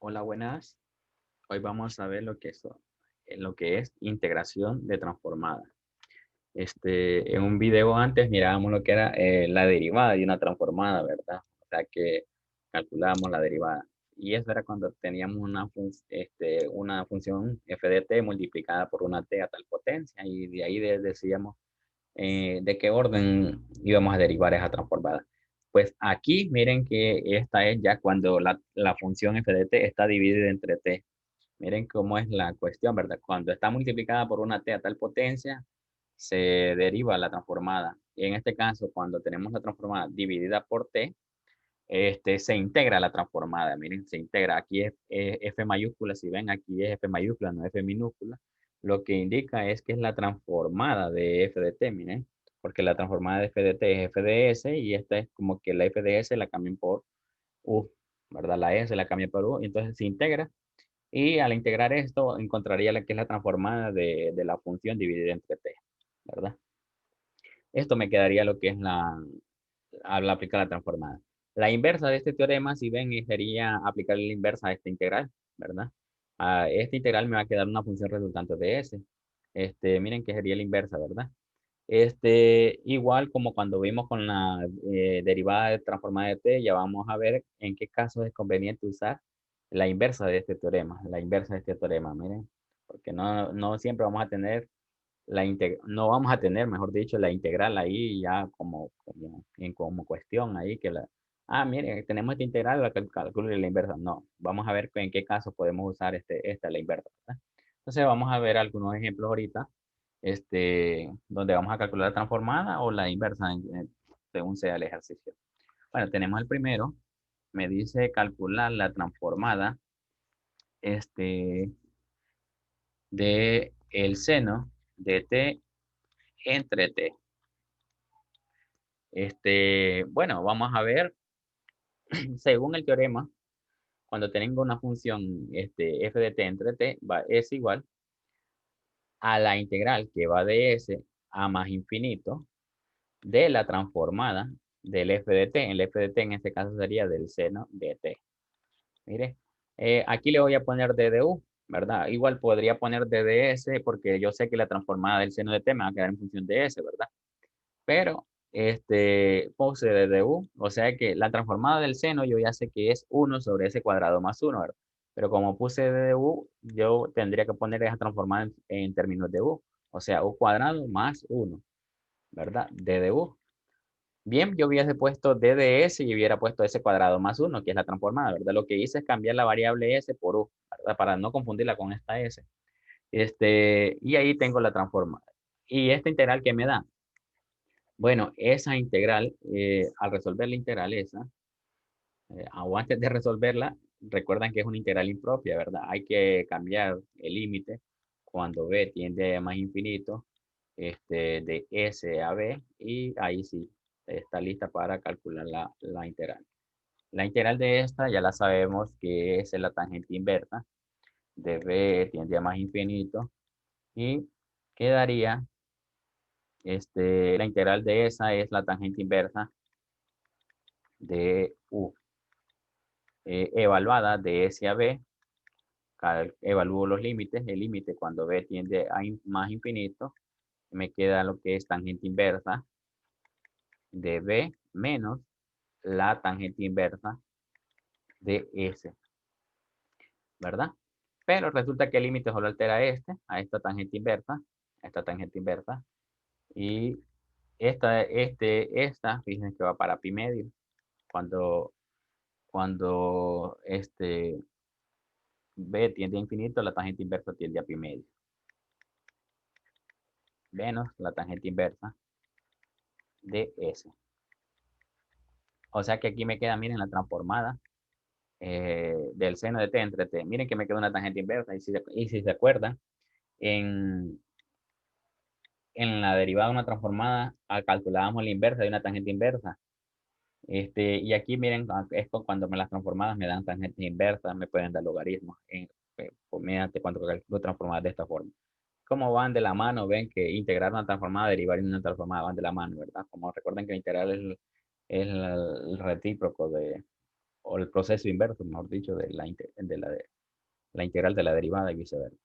Hola, buenas. Hoy vamos a ver lo que es integración de transformada. En un video antes mirábamos lo que era la derivada de una transformada, ¿verdad? O sea que calculábamos la derivada. Y eso era cuando teníamos una función f de t multiplicada por una t a tal potencia y de ahí decíamos de qué orden íbamos a derivar esa transformada. Pues aquí miren que esta es ya cuando la función f de t está dividida entre t. Miren cómo es la cuestión, ¿verdad? Cuando está multiplicada por una t a tal potencia, se deriva la transformada. Y en este caso, cuando tenemos la transformada dividida por t, se integra la transformada. Miren, se integra. Aquí es F mayúscula. Si ven, aquí es F mayúscula, no F minúscula. Lo que indica es que es la transformada de F de t, miren. Porque la transformada de F de t es F de S y esta es como que la F de S la cambian por U, ¿verdad? La S la cambian por U. Y entonces se integra y al integrar esto, encontraría la que es la transformada de la función dividida entre t, ¿verdad? Esto me quedaría lo que es al aplicar la transformada. La inversa de este teorema, si ven, sería aplicar la inversa a esta integral, ¿verdad? A esta integral me va a quedar una función resultante de s. Miren que sería la inversa, ¿verdad? Igual como cuando vimos con la derivada de transformada de t, ya vamos a ver en qué casos es conveniente usar la inversa de este teorema, la inversa de este teorema, miren, porque no siempre vamos a tener no vamos a tener, mejor dicho, la integral ahí ya como cuestión ahí mire, tenemos esta integral, calcule la inversa. No, vamos a ver en qué casos podemos usar la inversa, ¿verdad? Entonces vamos a ver algunos ejemplos ahorita, donde vamos a calcular la transformada o la inversa, según sea el ejercicio. Bueno, tenemos el primero, me dice calcular la transformada, este, de el seno de t entre t. Bueno, vamos a ver, según el teorema, cuando tengo una función f de t entre t es igual a la integral que va de s a más infinito de la transformada del f de t. El f de t en este caso sería del seno de t. Mire, aquí le voy a poner d de u, ¿verdad? Igual podría poner d de s porque yo sé que la transformada del seno de t me va a quedar en función de s, ¿verdad? Pero puse de u, o sea que la transformada del seno yo ya sé que es 1 sobre s cuadrado más 1, ¿verdad? Pero como puse de u, yo tendría que poner esa transformada en términos de u, o sea, u cuadrado más 1, ¿verdad? D de u. Bien, yo hubiese puesto d de s y hubiera puesto s cuadrado más 1, que es la transformada, ¿verdad? Lo que hice es cambiar la variable s por u, ¿verdad? Para no confundirla con esta s. Y ahí tengo la transformada. ¿Y esta integral qué me da? Bueno, esa integral, al resolver la integral esa, o antes de resolverla, recuerdan que es una integral impropia, ¿verdad? Hay que cambiar el límite cuando b tiende a más infinito, de s a b, y ahí sí está lista para calcular la integral. La integral de esta ya la sabemos que es la tangente inversa de b tiende a más infinito y quedaría, la integral de esa es la tangente inversa de u, evaluada de S a B, evalúo los límites, el límite cuando B tiende a más infinito, me queda lo que es tangente inversa de B menos la tangente inversa de S, ¿verdad? Pero resulta que el límite solo altera a esta tangente inversa, y fíjense que va para pi medio, cuando, cuando B tiende a infinito, la tangente inversa tiende a pi medio, menos la tangente inversa de S. O sea que aquí me queda, miren, la transformada del seno de t entre t. Miren que me queda una tangente inversa. Y si se acuerdan, en, en la derivada de una transformada, calculábamos la inversa de una tangente inversa. Y aquí miren, es cuando las transformadas me dan tangentes inversas, me pueden dar logaritmos mediante cuando calculo transformadas de esta forma. Como van de la mano, ven que integrar una transformada, derivar en una transformada van de la mano, ¿verdad? Como recuerden que integrar es el recíproco o el proceso inverso, mejor dicho, de la integral de la derivada y viceversa.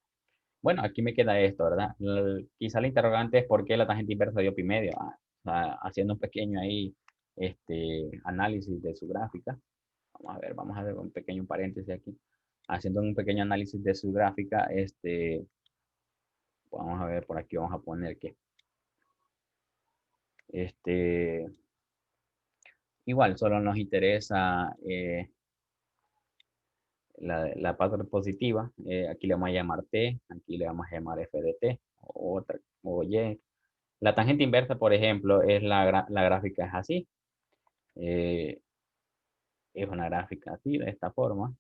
Bueno, aquí me queda esto, ¿verdad? Quizá la interrogante es por qué la tangente inversa dio pi medio. O sea, haciendo un pequeño ahí análisis de su gráfica. Vamos a ver un pequeño paréntesis aquí. Haciendo un pequeño análisis de su gráfica, vamos a ver, por aquí vamos a poner que este, igual solo nos interesa la parte positiva. Aquí le vamos a llamar T, aquí le vamos a llamar F de T, o, otra, o Y. La tangente inversa, por ejemplo, es la gráfica es así. Eh, es una gráfica así, de esta forma.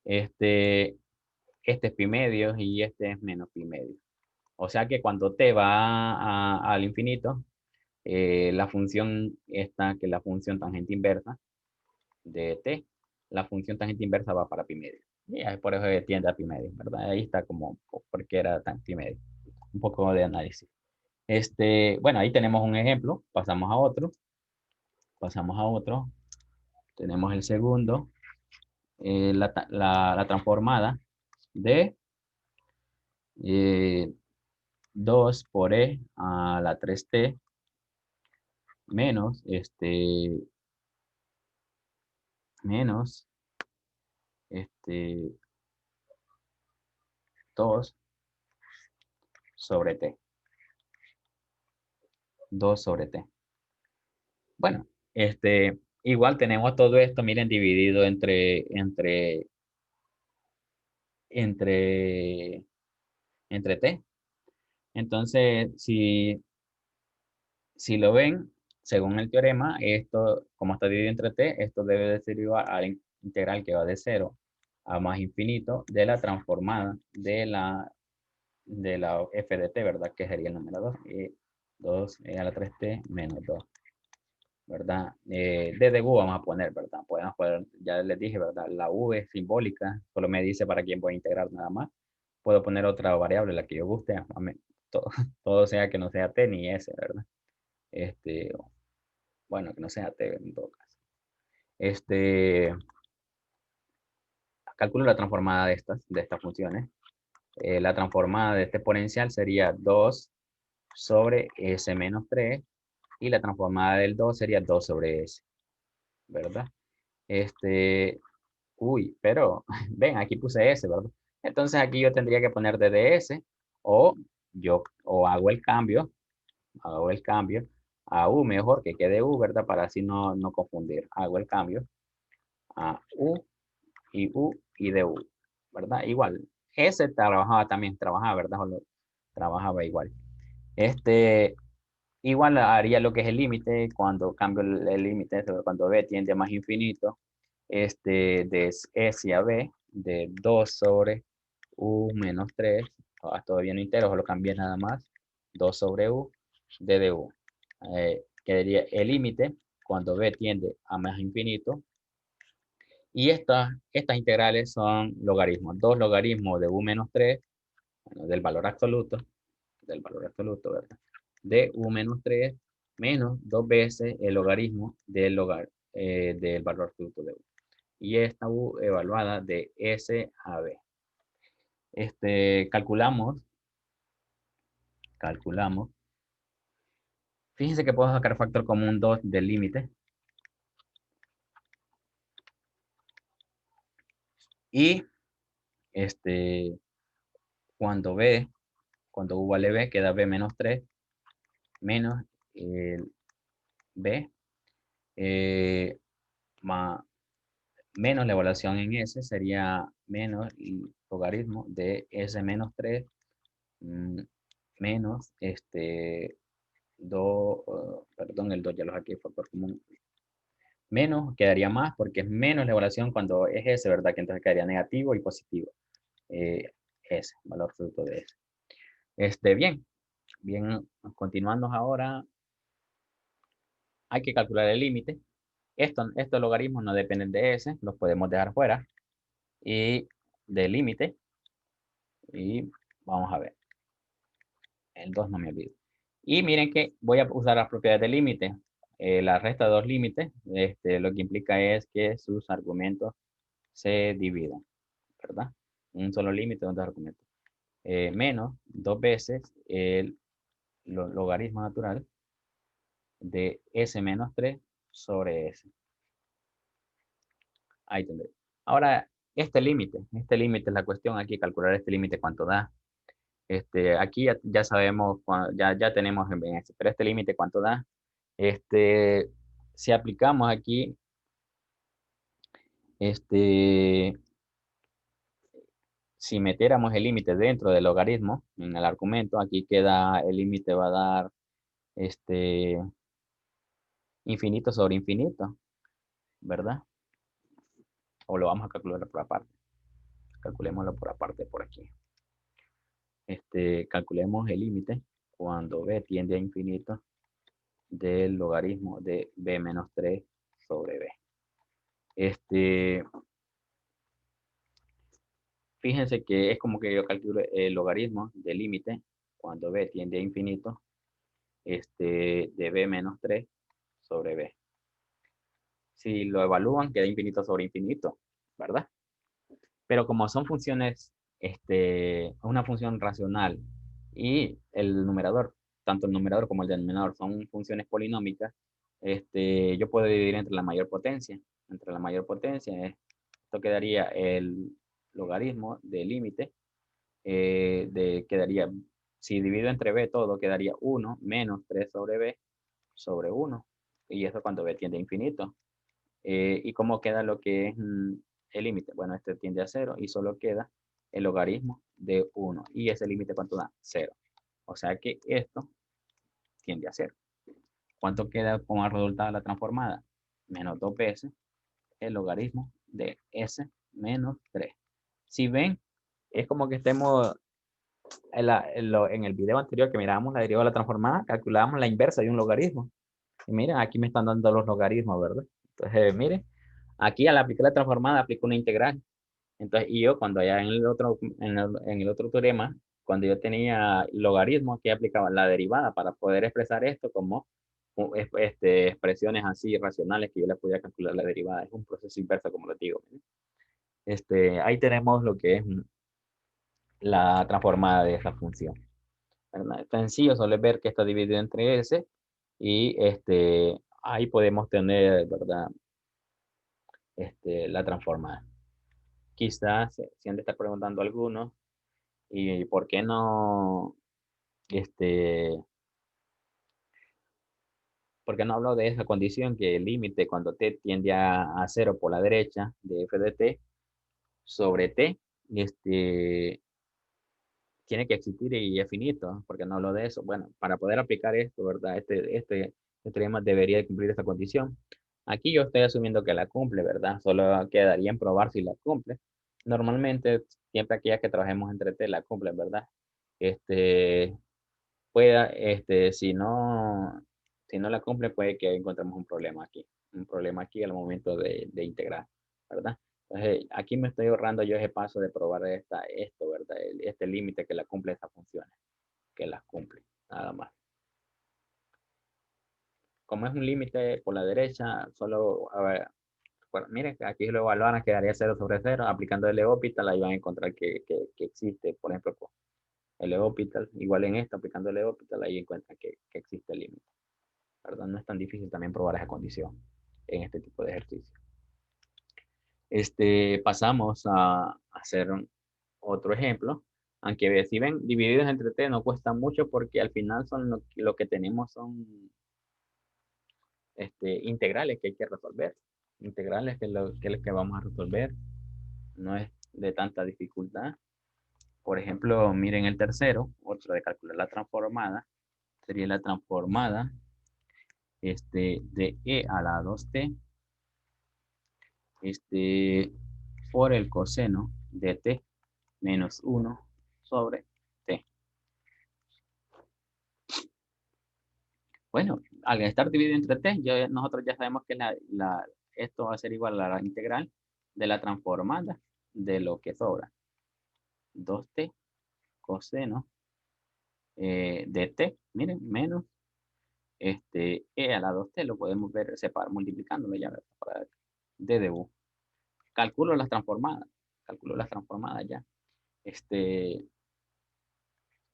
Este, este es pi medio y este es menos pi medio. O sea que cuando t va al infinito, la función esta, que es la función tangente inversa de t, la función tangente inversa va para pi medio. Y es por eso tiende a pi medio, ¿verdad? Ahí está como porque era tan pi medio. Un poco de análisis. Bueno, ahí tenemos un ejemplo. Pasamos a otro. Pasamos a otro. Tenemos el segundo. La transformada de 2 por e a la 3t menos menos este 2 sobre t. 2 sobre t. Bueno, igual tenemos todo esto, miren, dividido entre, entre t. Entonces, si lo ven, según el teorema, esto, como está dividido entre t, esto debe de ser igual a la integral que va de 0 a más infinito de la transformada de la f de t, ¿verdad? Que sería el número 2. 2 a la 3t menos 2, ¿verdad? Desde u vamos a poner, ¿verdad? Podemos poner, ya les dije, ¿verdad? La u es simbólica, solo me dice para quién voy a integrar nada más. Puedo poner otra variable, la que yo guste, todo, todo sea que no sea t ni s, ¿verdad? Este, bueno, que no sea t en todo caso. Calculo la transformada de estas funciones. La transformada de este exponencial sería 2 sobre s menos 3 y la transformada del 2 sería 2 sobre s, ¿verdad? Pero ven, aquí puse s, ¿verdad? Entonces aquí yo tendría que poner ds o o hago el cambio a u mejor que quede u, ¿verdad? Para así no confundir. Hago el cambio a u y de u, ¿verdad? Igual, S trabajaba, ¿verdad? Trabajaba igual. Este, igual haría lo que es el límite cuando cambio el límite, cuando b tiende a más infinito, de S a b, de 2 sobre u menos 3, todavía no entero, solo cambié nada más, 2 sobre u de du. Quedaría el límite cuando b tiende a más infinito. Y estas integrales son logaritmos. Dos logaritmos de u menos 3, bueno, del valor absoluto, ¿verdad? De u menos 3 menos dos veces el logaritmo del valor absoluto de u. Y esta u evaluada de S a B. Calculamos. Fíjense que puedo sacar factor común 2 del límite. Y cuando u vale b, queda b menos 3 menos el b menos la evaluación en s sería menos el logaritmo de s menos 3 menos 2, perdón, el 2 ya lo saqué, factor común. Menos, quedaría más porque es menos la evaluación cuando es s, ¿verdad? Que entonces quedaría negativo y positivo. S, valor fruto de s. Bien, continuando ahora, hay que calcular el límite. Estos logaritmos no dependen de s, los podemos dejar fuera. Y del límite, y vamos a ver, el 2 no me olvido. Y miren que voy a usar las propiedades del límite. la resta de dos límites, lo que implica es que sus argumentos se dividan, ¿verdad? Un solo límite, dos argumentos. Menos dos veces el logaritmo natural de s menos 3 sobre s. Ahí tendré. Ahora, este límite es la cuestión aquí, calcular este límite cuánto da. Aquí ya sabemos, ya tenemos en este, pero este límite cuánto da. Si aplicamos aquí, si metiéramos el límite dentro del logaritmo, en el argumento, aquí queda, el límite va a dar, infinito sobre infinito, ¿verdad? O lo vamos a calcular por aparte. Calculémoslo por aparte por aquí. Calculemos el límite cuando b tiende a infinito del logaritmo de b menos 3 sobre b. Fíjense que es como que yo calculo el logaritmo del límite cuando b tiende a infinito de b menos 3 sobre b. Si lo evalúan, queda infinito sobre infinito, ¿verdad? Pero como son funciones, una función racional y el numerador, tanto el numerador como el denominador son funciones polinómicas, yo puedo dividir entre la mayor potencia. Entre la mayor potencia, esto quedaría el logaritmo del límite, quedaría, si divido entre b todo, quedaría 1 menos 3 sobre b sobre 1. Y eso cuando b tiende a infinito. ¿Y cómo queda lo que es el límite? Bueno, este tiende a 0 y solo queda el logaritmo de 1. ¿Y ese límite cuánto da? 0. O sea que esto tiende a 0. ¿Cuánto queda como resultado de la transformada? Menos 2 veces el logaritmo de s menos 3. Si ven, es como que estemos en el video anterior que mirábamos la derivada de la transformada, calculábamos la inversa de un logaritmo. Y miren, aquí me están dando los logaritmos, ¿verdad? Entonces, miren, aquí al aplicar la transformada aplico una integral. Entonces, y yo cuando allá en el otro teorema, cuando yo tenía logaritmos, que aplicaba la derivada para poder expresar esto como expresiones así racionales que yo les podía calcular la derivada. Es un proceso inverso, como les digo. Ahí tenemos lo que es la transformada de esa función, ¿verdad? Es sencillo, solo es ver que está dividido entre S y ahí podemos tener, ¿verdad? La transformada. Quizás se han de estar preguntando algunos, ¿y por qué no, por qué no hablo de esa condición que el límite cuando t tiende a 0 por la derecha de f de t sobre t, tiene que existir y es finito? ¿Por qué no hablo de eso? Bueno, para poder aplicar esto, ¿verdad? Este teorema debería de cumplir esta condición. Aquí yo estoy asumiendo que la cumple, ¿verdad? Solo quedaría en probar si la cumple. Normalmente, siempre aquellas que trabajemos entre t la cumplen, ¿verdad? Este, si no la cumple, puede que encontremos un problema aquí. Un problema aquí al momento de integrar, ¿verdad? Entonces, aquí me estoy ahorrando yo ese paso de probar esto, ¿verdad? Este límite que la cumple estas funciones, que las cumple, nada más. Como es un límite por la derecha, solo, a ver, bueno, miren, aquí lo evaluaran, quedaría 0 sobre 0, aplicando el L'Hopital, ahí van a encontrar que existe, por ejemplo, el L'Hopital, igual en esta, aplicando el L'Hopital, ahí encuentran que existe el límite, ¿verdad? No es tan difícil también probar esa condición en este tipo de ejercicio. Pasamos a hacer otro ejemplo, aunque si ven, divididos entre t no cuesta mucho porque al final son lo que tenemos son integrales que hay que resolver. Integrales que es lo que vamos a resolver. No es de tanta dificultad. Por ejemplo, miren el tercero, otro de calcular la transformada. Sería la transformada de e a la 2t por el coseno de t menos 1 sobre t. Bueno, al estar dividido entre t, nosotros ya sabemos que esto va a ser igual a la integral de la transformada de lo que sobra. 2t coseno de t, miren, menos E a la 2t lo podemos ver separar, multiplicándolo ya, ¿verdad? Para d de u. Calculo las transformadas ya.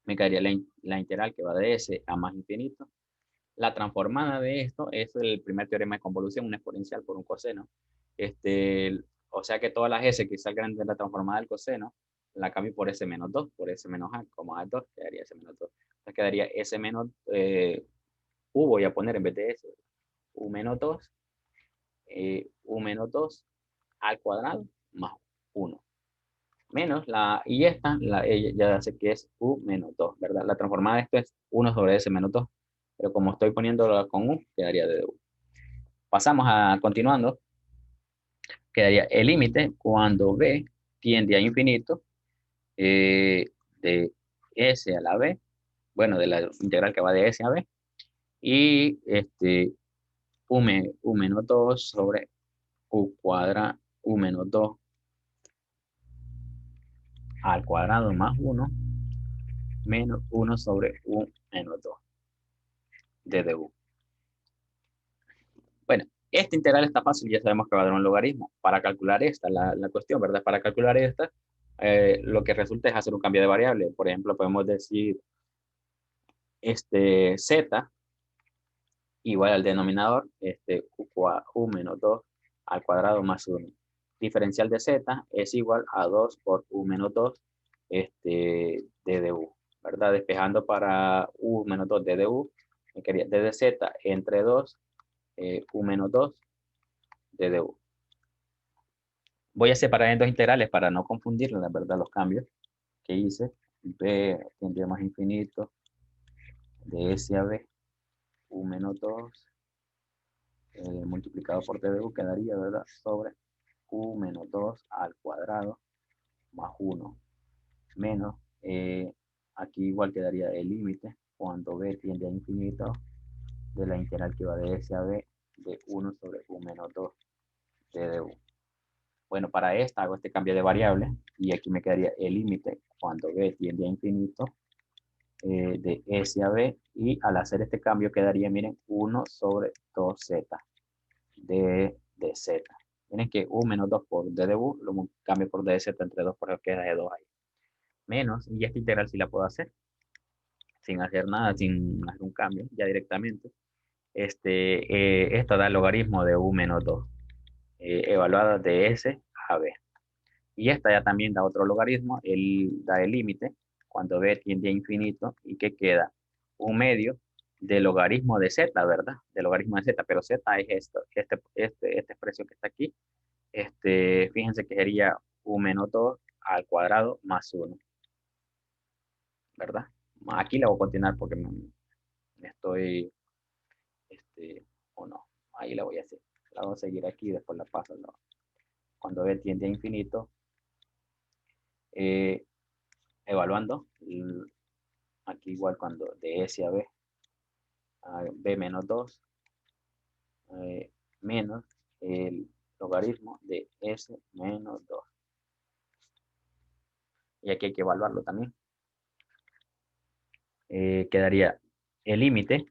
Me quedaría la integral que va de s a más infinito. La transformada de esto es el primer teorema de convolución, una exponencial por un coseno. O sea que todas las s que salgan de la transformada del coseno, la cambio por s menos 2, por s menos a, como a es 2, quedaría s menos 2. Entonces quedaría s menos, u voy a poner en vez de s, u menos 2, u menos 2 al cuadrado más 1. Menos y esta, ya sé que es u menos 2, ¿verdad? La transformada de esto es 1 sobre s menos 2, pero como estoy poniéndolo con u, quedaría de u. Pasamos a continuando, quedaría el límite cuando b tiende a infinito de s a la b, bueno, de la integral que va de s a b, y u menos 2 sobre u cuadrado, u menos 2 al cuadrado más 1 menos 1 sobre u menos 2 de du. Bueno, esta integral está fácil, ya sabemos que va a dar un logaritmo. Para calcular esta, la cuestión, ¿verdad? Para calcular esta, lo que resulta es hacer un cambio de variable. Por ejemplo, podemos decir z igual al denominador, u menos 2 al cuadrado más 1. Diferencial de z es igual a 2 por u menos 2 de du, ¿verdad? Despejando para u menos 2 de du, me quedaría d de z entre 2 u menos 2 de du. Voy a separar en dos integrales para no confundir, la verdad, los cambios que hice. B tendría más infinito de S a B, U menos 2, multiplicado por T de U quedaría, ¿verdad? Sobre U menos 2 al cuadrado más 1 menos, aquí igual quedaría el límite cuando B tiende a infinito de la integral que va de S a B de 1 sobre U menos 2 T de U. Bueno, para esta hago este cambio de variable y aquí me quedaría el límite cuando b tiende a infinito de s a b, y al hacer este cambio quedaría, miren, 1 sobre 2z de z. Miren que u menos 2 por d de u lo cambio por d de z entre 2, por eso queda de 2 ahí. Menos, y esta integral sí la puedo hacer sin hacer nada, sin hacer un cambio, ya directamente. Esta da el logaritmo de u menos 2, evaluada de s a b. Y esta ya también da otro logaritmo, da el límite cuando b tiende a infinito, y que queda un medio del logaritmo de z, ¿verdad? Del logaritmo de z, pero z es esto, esta expresión que está aquí. Fíjense que sería u menos 2 al cuadrado más 1, ¿verdad? Aquí la voy a continuar porque me estoy, o no, ahí la voy a hacer. La voy a seguir aquí, después la paso, ¿no? Cuando b tiende a infinito, evaluando, aquí igual cuando de S a B menos 2 menos el logaritmo de S menos 2. Y aquí hay que evaluarlo también. Quedaría el límite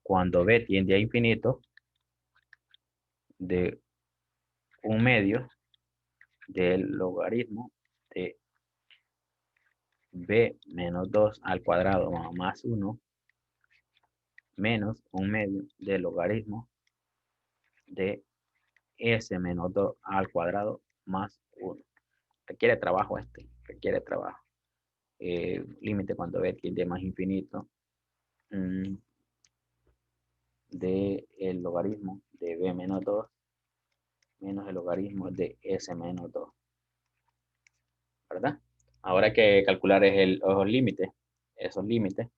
cuando B tiende a infinito de un medio del logaritmo de B menos 2 al cuadrado más 1 menos un medio del logaritmo de S menos 2 al cuadrado más 1. Requiere trabajo requiere trabajo. Límite cuando b tiende a más infinito de el logaritmo de b menos 2 menos el logaritmo de s menos 2, ¿verdad? Ahora hay que calcular los límites, esos límites.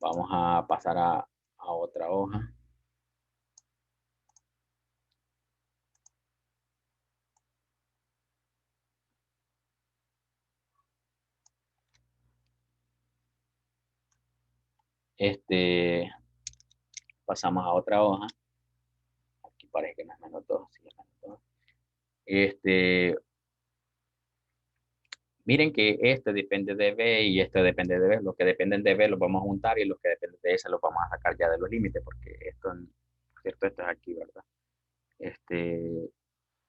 Vamos a pasar a otra hoja. Pasamos a otra hoja. Aquí parece que no es menos 2, sí es menos 2. Miren que este depende de B y este depende de B. Los que dependen de B los vamos a juntar y los que dependen de S los vamos a sacar ya de los límites, porque esto, ¿cierto? Esto es aquí, ¿verdad? Este,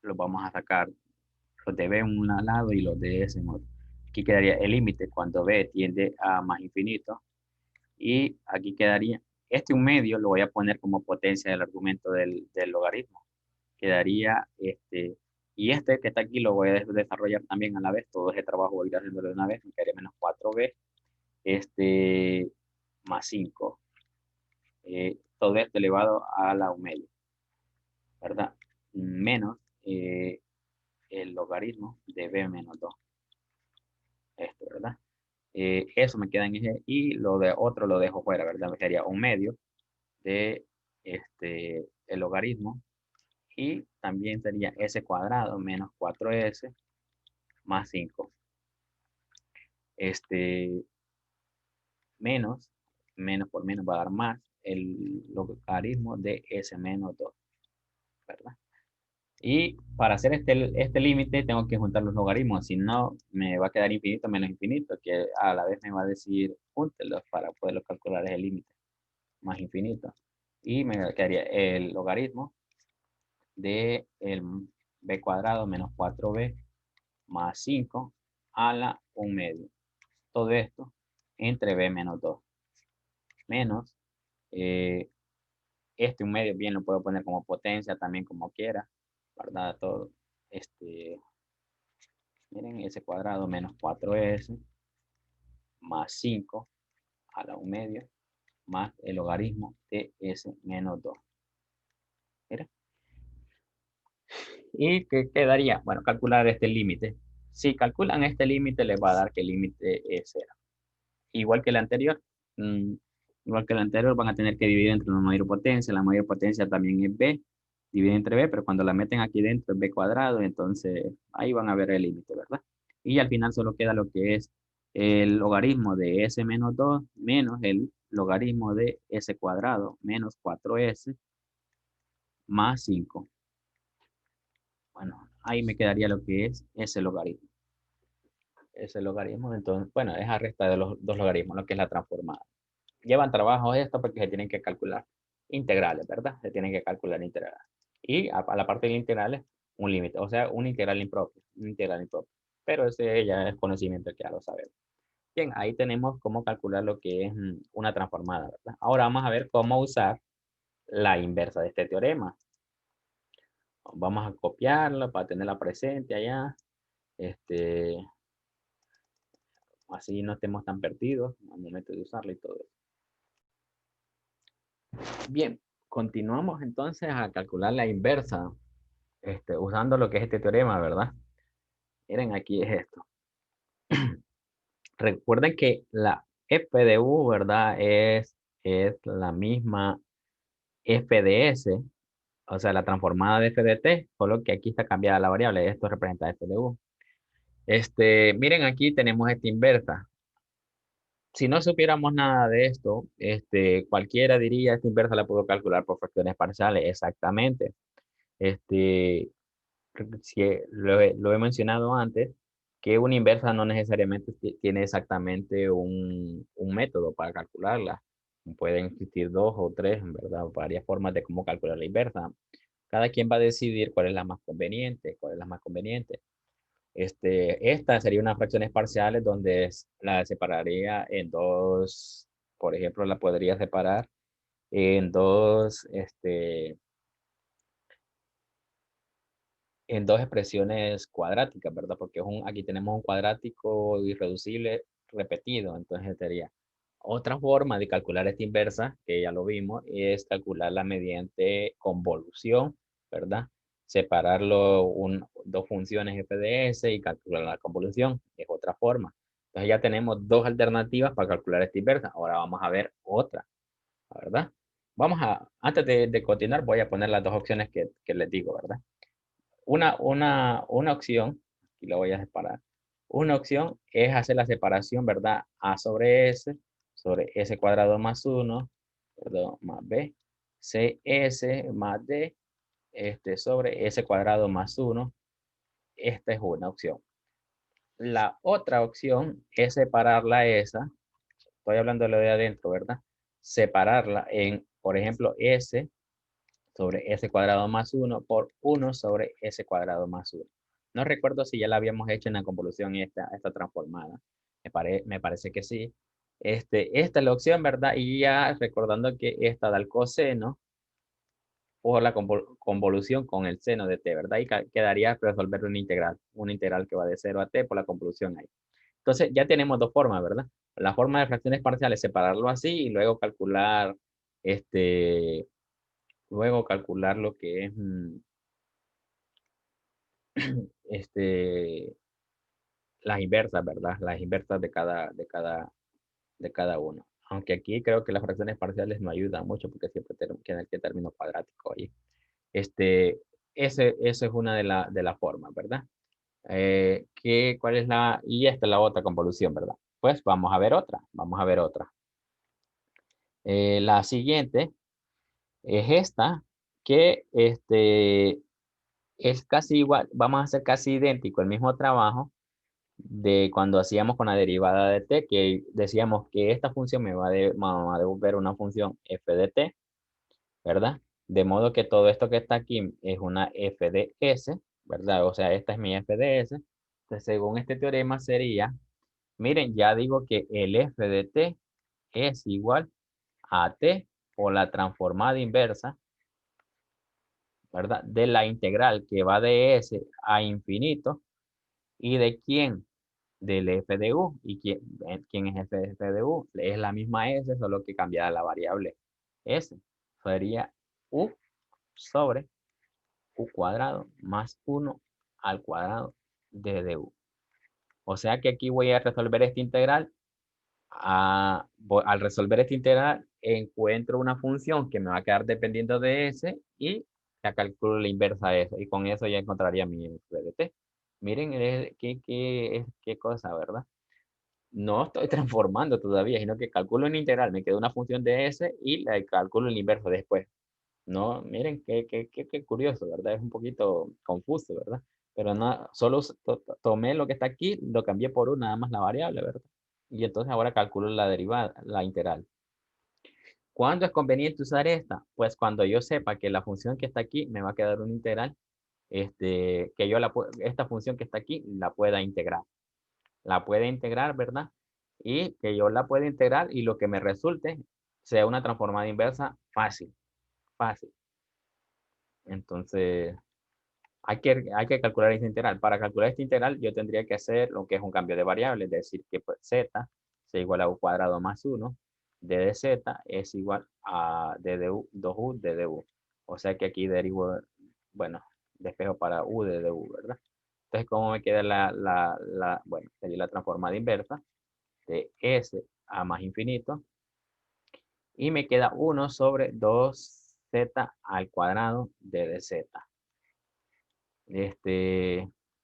los vamos a sacar los de B en un lado y los de S en otro. Aquí quedaría el límite cuando B tiende a más infinito. Y aquí quedaría, este un medio lo voy a poner como potencia del argumento del logaritmo. Quedaría y este que está aquí lo voy a desarrollar también a la vez. Todo ese trabajo voy a ir haciéndolo de una vez. Me quedaría menos 4b, más 5. Todo esto elevado a la un medio, ¿verdad? Menos el logaritmo de b menos 2. Esto, ¿verdad? Eso me queda en ese, y lo de otro lo dejo fuera, ¿verdad? Me quedaría un medio de el logaritmo, y también sería s cuadrado menos 4s más 5. Menos, menos por menos va a dar más el logaritmo de s menos 2, ¿verdad? Y para hacer este límite tengo que juntar los logaritmos, si no me va a quedar infinito menos infinito, que a la vez me va a decir júntelos para poderlo calcular ese límite más infinito. Y me quedaría el logaritmo de el b cuadrado menos 4b más 5 a la 1 medio. Todo esto entre b menos 2 menos un medio bien lo puedo poner como potencia también como quiera, ¿verdad? Todo miren, s cuadrado menos 4s más 5 a la 1 medio más el logaritmo de s menos 2. Mira. ¿Y qué quedaría? Bueno, calcular este límite. Si calculan este límite, les va a dar que el límite es 0. Igual que el anterior. mm, Igual que el anterior, van a tener que dividir entre la mayor potencia. La mayor potencia también es b. Divide entre b, pero cuando la meten aquí dentro es b cuadrado. Entonces, ahí van a ver el límite, ¿verdad? Y al final solo queda lo que es el logaritmo de s menos 2 menos el logaritmo de s cuadrado menos 4s más 5. Bueno, ahí me quedaría lo que es ese logaritmo. Ese logaritmo, entonces, bueno, es a resta de los dos logaritmos, lo que es la transformada. Llevan trabajo esto porque se tienen que calcular integrales, ¿verdad? Se tienen que calcular integrales. Y a la parte de integrales, un límite, o sea, un integral impropio, un integral impropio. Pero ese ya es conocimiento que ya lo sabemos. Bien, ahí tenemos cómo calcular lo que es una transformada, ¿verdad? Ahora vamos a ver cómo usar la inversa de este teorema. Vamos a copiarlo para tenerla presente allá. Este, Así no estemos tan perdidos al momento de usarla y todo eso. Bien, continuamos entonces a calcular la inversa, usando lo que es este teorema, ¿verdad? Miren, aquí es esto. Recuerden que la f de u, ¿verdad? Es la misma f de s, o sea, la transformada de f de t, solo que aquí está cambiada la variable. Esto representa f de u. Miren, aquí tenemos esta inversa. Si no supiéramos nada de esto, cualquiera diría, esta inversa la puedo calcular por fracciones parciales. Exactamente. Este, si lo he mencionado antes, que una inversa no necesariamente tiene exactamente un método para calcularla. Pueden existir dos o tres, en verdad, varias formas de cómo calcular la inversa. Cada quien va a decidir cuál es la más conveniente, cuál es la más conveniente. Esta sería unas fracciones parciales donde la separaría en dos, por ejemplo, la podría separar en dos, en dos expresiones cuadráticas, ¿verdad? Porque aquí tenemos un cuadrático irreducible repetido, entonces sería otra forma de calcular esta inversa, que ya lo vimos, es calcularla mediante convolución, ¿verdad? Separarlo dos funciones f de s y calcular la convolución, es otra forma. Entonces ya tenemos dos alternativas para calcular esta inversa. Ahora vamos a ver otra, ¿verdad? Antes de continuar, voy a poner las dos opciones que les digo, ¿verdad? Una opción, y lo voy a separar, una opción es hacer la separación, ¿verdad? A sobre S cuadrado más 1, perdón, más B, CS más D, sobre S cuadrado más 1. Esta es una opción. La otra opción es separarla esa, estoy hablando de lo de adentro, ¿verdad? Separarla en, por ejemplo, s sobre s cuadrado más 1 por 1 sobre s cuadrado más 1. No recuerdo si ya la habíamos hecho en la convolución esta transformada. Me parece que sí. Esta es la opción, ¿verdad? Y ya recordando que esta da el coseno por la convolución con el seno de t, ¿verdad? Y quedaría resolver una integral que va de 0 a t por la convolución ahí. Entonces ya tenemos dos formas, ¿verdad? La forma de fracciones parciales, separarlo así y luego calcular, este, lo que es, este, las inversas, ¿verdad? Las inversas de cada uno. Aunque aquí creo que las fracciones parciales no ayudan mucho porque siempre queda el término cuadrático ahí. Este, esa es una de las formas, ¿verdad? ¿Cuál es la? Y esta es la otra convolución, ¿verdad? Pues vamos a ver otra, vamos a ver otra. La siguiente es esta, que es casi igual, vamos a hacer casi idéntico el mismo trabajo de cuando hacíamos con la derivada de t, que decíamos que esta función me va a devolver una función f de t, ¿verdad? De modo que todo esto que está aquí es una f de s, ¿verdad? O sea, esta es mi f de s. Entonces, según este teorema sería, miren, ya digo que el f de t es igual a t o la transformada inversa, ¿verdad? De la integral que va de s a infinito. ¿Y de quién? Del f de u. ¿Y quién es f de u? Es la misma s, solo que cambiada la variable s. Sería u sobre u cuadrado más 1 al cuadrado de du. O sea que aquí voy a resolver esta integral. Al resolver esta integral, encuentro una función que me va a quedar dependiendo de s y la calculo la inversa de eso. Y con eso ya encontraría mi f de t. Miren qué cosa, ¿verdad? No estoy transformando todavía, sino que calculo una integral. Me queda una función de s y la calculo el inverso después. No, miren qué curioso, ¿verdad? Es un poquito confuso, ¿verdad? Pero no, solo tomé lo que está aquí, lo cambié por una, nada más la variable, ¿verdad? Y entonces ahora calculo la derivada, la integral. ¿Cuándo es conveniente usar esta? Pues cuando yo sepa que la función que está aquí me va a quedar una integral, que esta función que está aquí la pueda integrar. La puede integrar, ¿verdad? Y que yo la pueda integrar y lo que me resulte sea una transformada inversa fácil, fácil. Entonces, hay que calcular esta integral. Para calcular esta integral, yo tendría que hacer lo que es un cambio de variable, es decir, que pues, z sea igual a u cuadrado más 1, d de z es igual a d de u, 2u d de u. O sea que aquí derivo, bueno, despejo para u d de u, ¿verdad? Entonces, ¿cómo me queda bueno, sería la transformada inversa de s a más infinito? Y me queda 1 sobre 2z al cuadrado de z.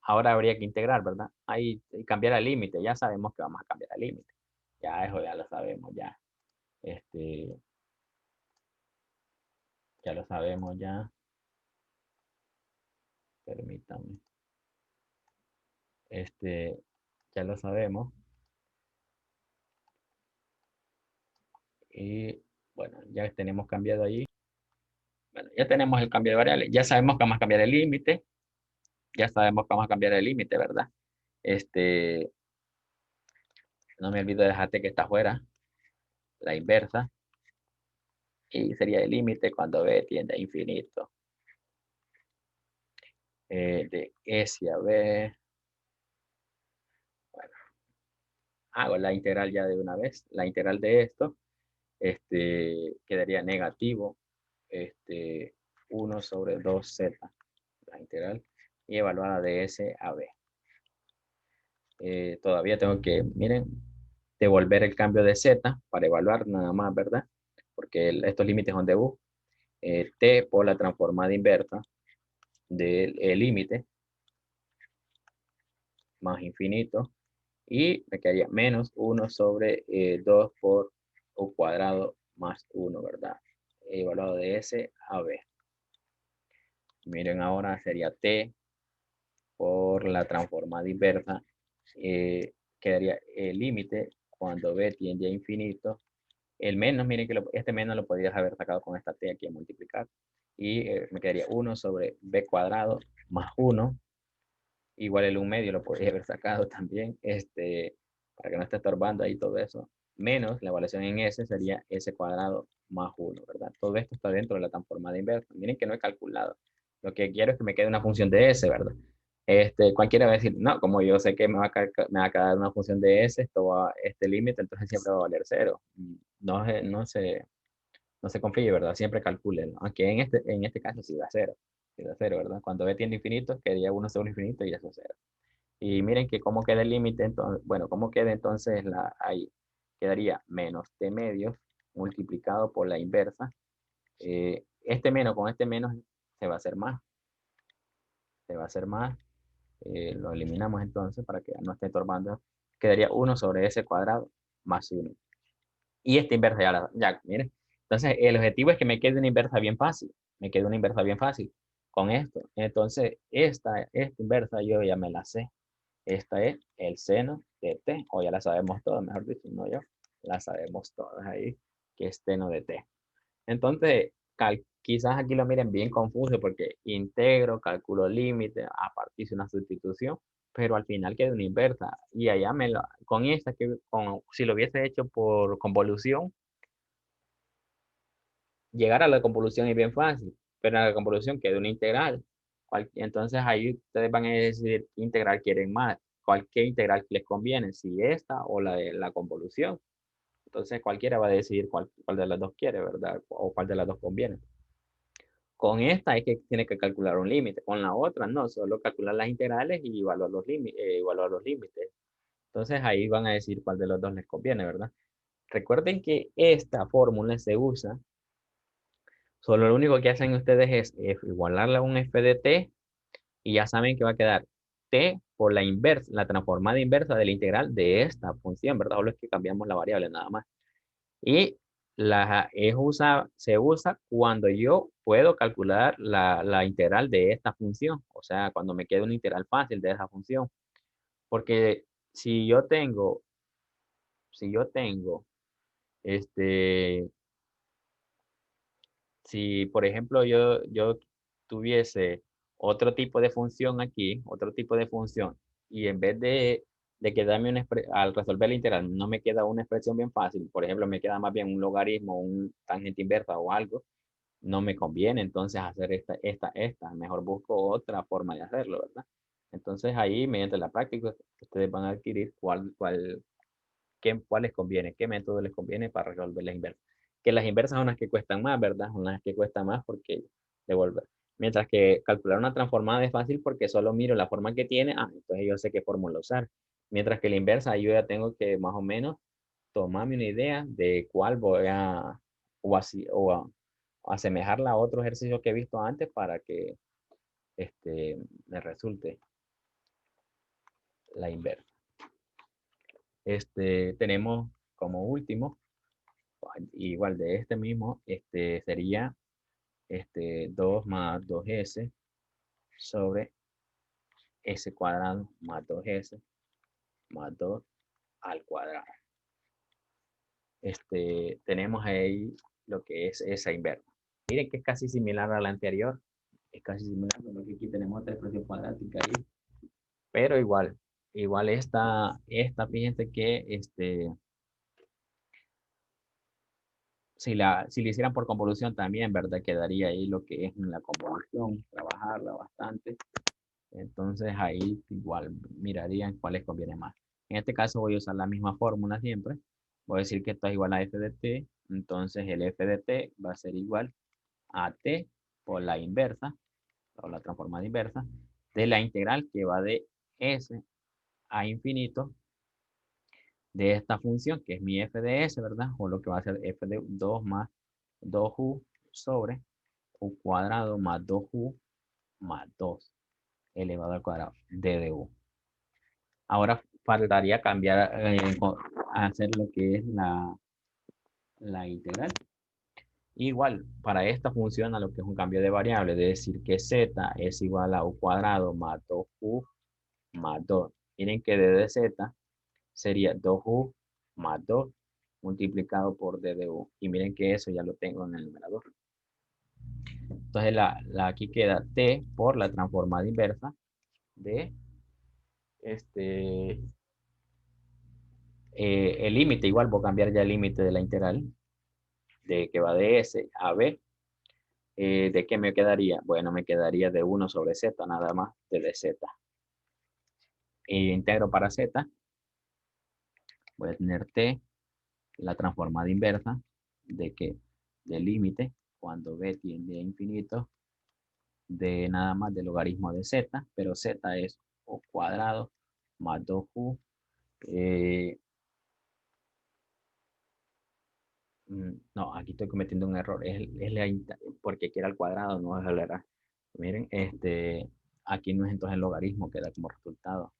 Ahora habría que integrar, ¿verdad? Ahí cambiar el límite, ya sabemos que vamos a cambiar el límite. Ya eso ya lo sabemos, ya. Este, ya lo sabemos, ya. Permítame. Este, ya lo sabemos. Y bueno, ya tenemos cambiado ahí. Bueno, ya tenemos el cambio de variable. Ya sabemos que vamos a cambiar el límite. Ya sabemos que vamos a cambiar el límite, ¿verdad? Este, no me olvido de dejarte que está afuera. La inversa. Y sería el límite cuando b tiende a infinito. De S a B. Bueno, hago la integral ya de una vez. La integral de esto quedaría negativo 1 sobre 2z. La integral y evaluada de S a B. Todavía tengo que, miren, devolver el cambio de z para evaluar nada más, ¿verdad? Porque estos límites son de U. T por la transformada inversa del límite más infinito y me quedaría menos 1 sobre 2 por u cuadrado más 1, ¿verdad? Evaluado de S a B. Miren, ahora sería T por la transformada inversa quedaría el límite cuando b tiende a infinito. El menos, miren que este menos lo podrías haber sacado con esta t aquí a multiplicar. Y me quedaría 1 sobre b cuadrado más 1 igual el 1/2 lo podría haber sacado también, para que no esté estorbando ahí todo eso, menos la evaluación en S sería S cuadrado más 1, ¿verdad? Todo esto está dentro de la transformada inversa. Miren que no he calculado. Lo que quiero es que me quede una función de S, ¿verdad? Cualquiera va a decir, no, como yo sé que me va a quedar una función de S, este límite, entonces siempre va a valer 0. No se confíe, ¿verdad? Siempre calculen, aunque en este caso sí da 0. Sí da 0, ¿verdad? Cuando b tiende a infinito, quedaría 1 sobre infinito y eso es 0. Y miren que cómo queda el límite, entonces, bueno, cómo queda entonces ahí. Quedaría menos t medios multiplicado por la inversa. Este menos con este menos se va a hacer más. Se va a hacer más. Lo eliminamos entonces para que no esté estorbando. Quedaría 1 sobre s cuadrado más 1. Y esta inversa ya miren. Entonces, el objetivo es que me quede una inversa bien fácil. Me quede una inversa bien fácil con esto. Entonces, esta inversa yo ya me la sé. Esta es el seno de t, o ya la sabemos todas, mejor dicho, no yo, la sabemos todas ahí, que es seno de t. Entonces, quizás aquí lo miren bien confuso porque integro, calculo límite, aparte hice una sustitución, pero al final queda una inversa. Y allá con esta, si lo hubiese hecho por convolución, llegar a la convolución es bien fácil, pero en la convolución queda una integral. Entonces ahí ustedes van a decidir qué integral quieren más, cualquier integral les conviene, si esta o la de la convolución. Entonces cualquiera va a decidir cuál de las dos quiere, ¿verdad? O cuál de las dos conviene. Con esta es que tiene que calcular un límite, con la otra no, solo calcular las integrales y evaluar los límites. Entonces ahí van a decir cuál de los dos les conviene, ¿verdad? Recuerden que esta fórmula se usa. Solo lo único que hacen ustedes es igualarla a un f de t y ya saben que va a quedar t por la inversa, la transformada inversa de la integral de esta función, ¿verdad? Solo es que cambiamos la variable nada más. Y se usa cuando yo puedo calcular la integral de esta función, o sea, cuando me quede una integral fácil de esa función. Porque si yo tengo, este, si, por ejemplo, yo tuviese otro tipo de función aquí, otro tipo de función, y en vez de quedarme al resolver la integral, no me queda una expresión bien fácil, por ejemplo, me queda más bien un logaritmo, un tangente inversa o algo, no me conviene entonces hacer esta. Mejor busco otra forma de hacerlo, ¿verdad? Entonces ahí, mediante la práctica, ustedes van a adquirir cuál les conviene, qué método les conviene para resolver las inversas. Que las inversas son las que cuestan más, ¿verdad? Son las que cuestan más porque devolver. Mientras que calcular una transformada es fácil porque solo miro la forma que tiene, entonces yo sé qué fórmula usar. Mientras que la inversa yo ya tengo que más o menos tomarme una idea de cuál voy o asemejarla a otro ejercicio que he visto antes para que me resulte la inversa. Tenemos como último igual de este mismo, sería 2 más 2s sobre s cuadrado más 2s más 2 al cuadrado. Tenemos ahí lo que es esa inversa. Miren que es casi similar a la anterior. Es casi similar, porque aquí tenemos otra expresión cuadrática ahí. Pero igual fíjense que si le hicieran por convolución también, ¿verdad? Quedaría ahí lo que es en la convolución, trabajarla bastante. Entonces ahí igual mirarían cuál les conviene más. En este caso voy a usar la misma fórmula siempre. Voy a decir que esto es igual a f de t. Entonces el f de t va a ser igual a t por la inversa, o la transformada inversa, de la integral que va de s a infinito de esta función, que es mi f de s, ¿verdad? O lo que va a ser f de 2 más 2u sobre u cuadrado más 2u más 2 elevado al cuadrado de u. Ahora faltaría cambiar, hacer lo que es la integral. Igual, para esta funciona lo que es un cambio de variable, es decir, que z es igual a u cuadrado más 2u más 2. Miren que d de z sería 2u más 2 multiplicado por d de u. Y miren que eso ya lo tengo en el numerador. Entonces aquí queda t por la transformada inversa de el límite. Igual voy a cambiar ya el límite de la integral de que va de s a b. ¿De qué me quedaría? Bueno, me quedaría de 1 sobre z, nada más de dz. Integro para z, voy a tener t, la transformada inversa de que del límite cuando b tiende a infinito de nada más del logaritmo de z, pero z es o cuadrado más 2u. No, aquí estoy cometiendo un error. Porque aquí era al cuadrado, no es el error. Miren, aquí no es entonces el logaritmo, queda como resultado.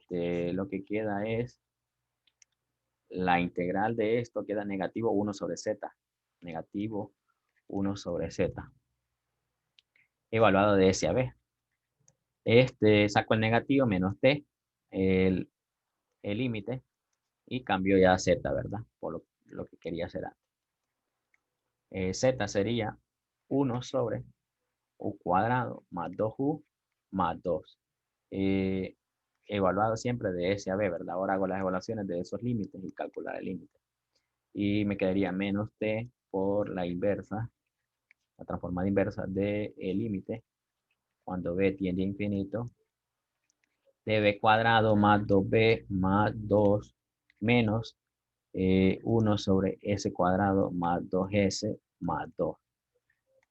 Lo que queda es la integral de esto, queda negativo 1 sobre z. Negativo 1 sobre z. Evaluado de S a B. Saco el negativo menos t, el límite, y cambio ya a z, ¿verdad? Por lo que quería hacer antes. Z sería 1 sobre u cuadrado más 2u más 2. Evaluado siempre de S a B, ¿verdad? Ahora hago las evaluaciones de esos límites y calcular el límite. Y me quedaría menos t por la inversa, la transformada inversa del límite cuando b tiende a infinito, de b cuadrado más 2b más 2 menos 1 sobre s cuadrado más 2s más 2.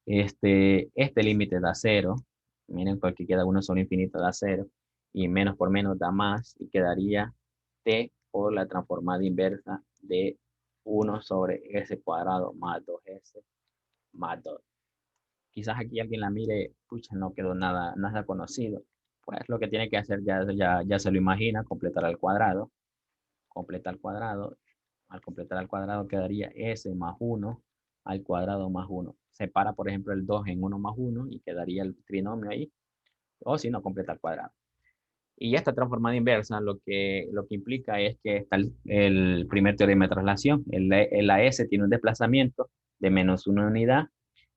Este límite da 0. Miren, porque queda 1 sobre infinito da 0. Y menos por menos da más. Y quedaría t por la transformada inversa de 1 sobre s cuadrado más 2s más 2. Quizás aquí alguien la mire, pucha, no quedó nada conocido. Pues lo que tiene que hacer ya se lo imagina, completar al cuadrado. Completa al cuadrado. Al completar al cuadrado quedaría s más 1 al cuadrado más 1. Separa, por ejemplo, el 2 en 1 más 1 y quedaría el trinomio ahí. O si no, completa al cuadrado. Y esta transformada inversa lo que implica es que está el primer teorema de traslación. La S tiene un desplazamiento de menos una unidad.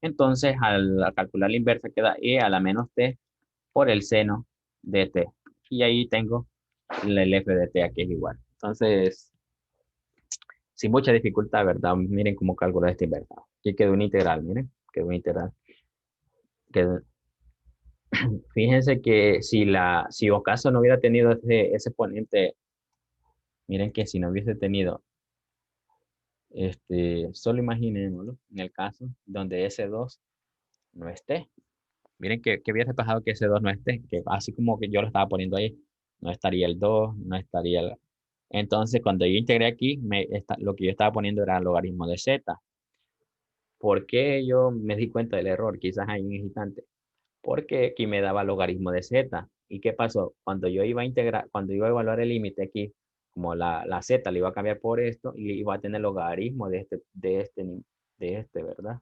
Entonces, al calcular la inversa queda E a la menos T por el seno de T. Y ahí tengo el F de T aquí es igual. Entonces, sin mucha dificultad, ¿verdad? Miren cómo calculo esta inversa. Aquí quedó una integral, miren, quedó una integral. Fíjense que si Ocaso no hubiera tenido ese exponente, miren que si no hubiese tenido, solo imaginémoslo, en el caso donde S2 no esté. Miren que hubiese pasado que S2 no esté, que así como que yo lo estaba poniendo ahí, no estaría el 2, no estaría el... Entonces, cuando yo integré aquí, lo que yo estaba poniendo era el logaritmo de Z. ¿Por qué yo me di cuenta del error? Quizás hay un instante. Porque aquí me daba logaritmo de z. ¿Y qué pasó? Cuando yo iba a integrar, cuando iba a evaluar el límite aquí, como la z le iba a cambiar por esto, y iba a tener logaritmo ¿verdad?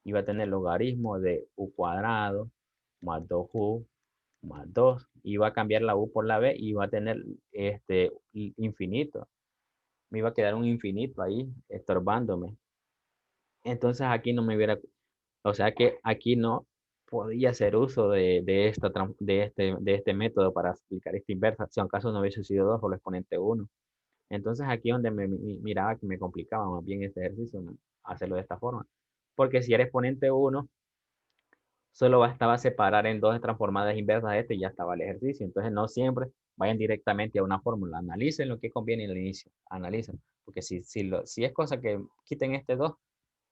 Iba a tener logaritmo de u cuadrado más 2u más 2. Iba a cambiar la u por la b y iba a tener infinito. Me iba a quedar un infinito ahí estorbándome. Entonces aquí no me hubiera, o sea que aquí no podía hacer uso de este método para explicar esta inversa, si acaso no hubiese sido 2 o el exponente 1. Entonces aquí donde me miraba que me complicaba más bien este ejercicio, ¿no? Hacerlo de esta forma. Porque si era exponente 1, solo bastaba separar en dos transformadas inversas y ya estaba el ejercicio. Entonces no siempre vayan directamente a una fórmula. Analicen lo que conviene al inicio. Analicen. Porque si es cosa que quiten este 2,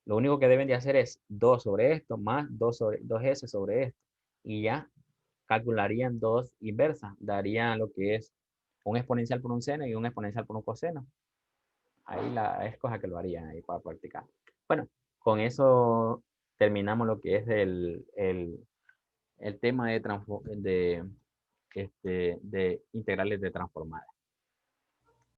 lo único que deben de hacer es 2 sobre esto más 2S sobre esto. Y ya calcularían dos inversas. Darían lo que es un exponencial por un seno y un exponencial por un coseno. Ahí es cosa que lo harían ahí para practicar. Bueno, con eso terminamos lo que es el tema de integrales de transformadas.